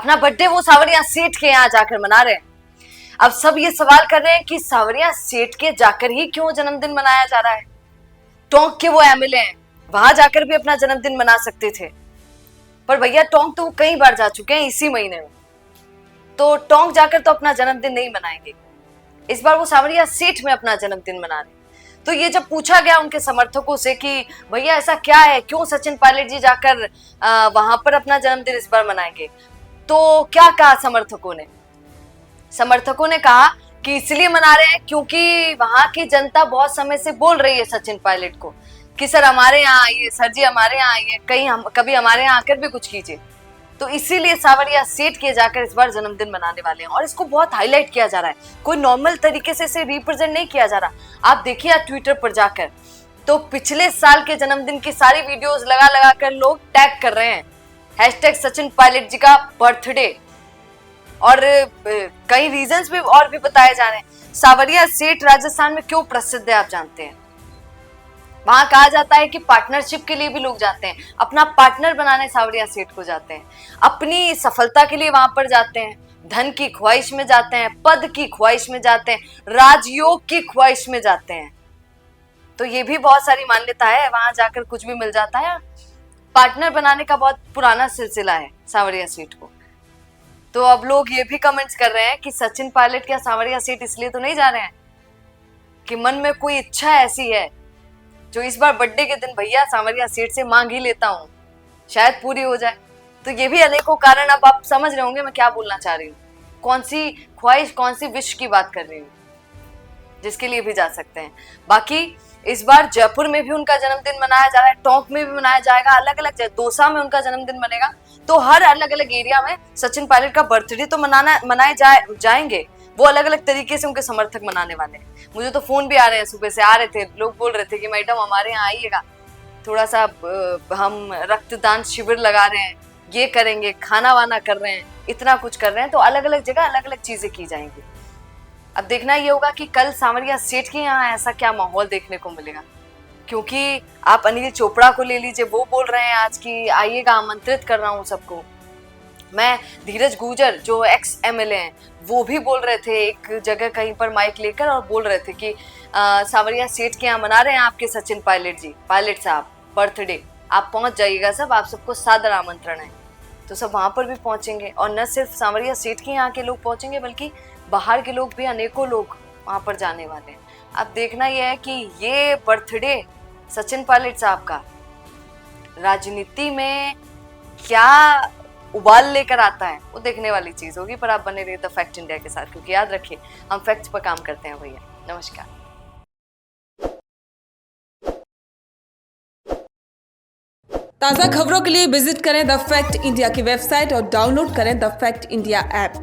अपना बर्थडे वो सावरिया सेठ के यहाँ जाकर मना रहे हैं। अब सब ये सवाल कर रहे हैं कि सावरिया सेठ के जाकर ही क्यों जन्मदिन मनाया जा रहा है। टोंक के वो एमएलए हैं, वहां जाकर भी अपना जन्मदिन मना सकते थे, पर भैया टोंक तो वो कई बार जा चुके हैं इसी महीने में, तो टोंक जाकर तो अपना जन्मदिन नहीं मनाएंगे। इस बार वो सावरिया सेठ में अपना जन्मदिन मना रहे। तो ये जब पूछा गया उनके समर्थकों से कि भैया ऐसा क्या है, क्यों सचिन पायलट जी जाकर वहां पर अपना जन्मदिन इस बार मनाएंगे, तो क्या कहा समर्थकों ने कहा कि इसलिए मना रहे हैं क्योंकि वहां की जनता बहुत समय से बोल रही है सचिन पायलट को कि सर हमारे यहाँ आइए, सर जी हमारे यहाँ आइए, कभी हमारे यहाँ आकर भी कुछ कीजिए। तो इसीलिए सावरिया सेठ के जाकर इस बार जन्मदिन मनाने वाले हैं और इसको बहुत हाईलाइट किया जा रहा है। कोई नॉर्मल तरीके से इसे रिप्रेजेंट नहीं किया जा रहा। आप देखिए आज ट्विटर पर जाकर तो पिछले साल के जन्मदिन की सारी वीडियोस लगा कर लोग टैग कर रहे हैं हैशटैग सचिन पायलट जी का बर्थडे, और कई रीजंस भी और भी बताए जा रहे हैं। सावरिया सेठ राजस्थान में क्यों प्रसिद्ध है आप जानते हैं? वहां कहा जाता है कि पार्टनरशिप के लिए भी लोग जाते हैं, अपना पार्टनर बनाने सावरिया सेठ को जाते हैं, अपनी सफलता के लिए वहां पर जाते हैं, धन की ख्वाहिश में जाते हैं, पद की ख्वाहिश में जाते हैं, राजयोग की ख्वाहिश में जाते हैं। तो ये भी बहुत सारी मान्यता है, वहां जाकर कुछ भी मिल जाता है। पार्टनर बनाने का बहुत पुराना सिलसिला है सावरिया सेठ को। तो अब लोग ये भी कमेंट्स कर रहे हैं कि सचिन पायलट क्या सावरिया सेठ इसलिए तो नहीं जा रहे हैं कि मन में कोई इच्छा ऐसी है जो इस बार बर्थडे के दिन भैया सावरिया सेठ से मांग ही लेता हूँ, शायद पूरी हो जाए। तो ये भी अनेकों कारण, अब आप समझ रहे होंगे मैं क्या बोलना चाह रही हूँ, कौन सी ख्वाहिश, कौन सी विश की बात कर रही हूँ, जिसके लिए भी जा सकते हैं। बाकी इस बार जयपुर में भी उनका जन्मदिन मनाया जा रहा है, टोंक में भी मनाया जाएगा, अलग अलग दौसा में उनका जन्मदिन बनेगा। तो हर अलग अलग एरिया में सचिन पायलट का बर्थडे तो मनाए जाएंगे, वो अलग अलग तरीके से उनके समर्थक मनाने वाले हैं। मुझे तो फोन भी आ रहे हैं, सुबह से आ रहे थे, लोग बोल रहे थे कि मैडम हमारे यहाँ आइएगा, थोड़ा सा हम रक्तदान शिविर लगा रहे हैं, ये करेंगे, खाना वाना कर रहे हैं, इतना कुछ कर रहे हैं। तो अलग अलग जगह अलग अलग चीजें की जाएंगी। अब देखना ये होगा कि कल सावरिया सेठ के यहाँ ऐसा क्या माहौल देखने को मिलेगा, क्योंकि आप अनिल चोपड़ा को ले लीजिए, वो बोल रहे हैं आज की आइएगा, आमंत्रित कर रहा हूँ सबको। मैं धीरज गुर्जर जो एक्स एमएलए हैं वो भी बोल रहे थे एक जगह कहीं पर माइक लेकर, और बोल रहे थे कि सावरिया सेठ के यहाँ मना रहे हैं आपके सचिन पायलट साहब बर्थडे, आप पहुंच जाइएगा सब, आप सबको सादर आमंत्रण है। तो सब वहां पर भी पहुंचेंगे, और न सिर्फ सावरिया सेठ के यहाँ के लोग पहुंचेंगे बल्कि बाहर के लोग भी, अनेकों लोग वहां पर जाने वाले हैं। अब देखना यह है कि ये बर्थडे सचिन पायलट साहब का राजनीति में क्या उबाल लेकर आता है, वो देखने वाली चीज होगी। पर आप बने रहिए द फैक्ट इंडिया के साथ, क्योंकि याद रखिए हम फैक्ट्स पर काम करते हैं भैया। नमस्कार। ताज़ा खबरों के लिए विजिट करें द फैक्ट इंडिया की वेबसाइट और डाउनलोड करें द फैक्ट इंडिया ऐप।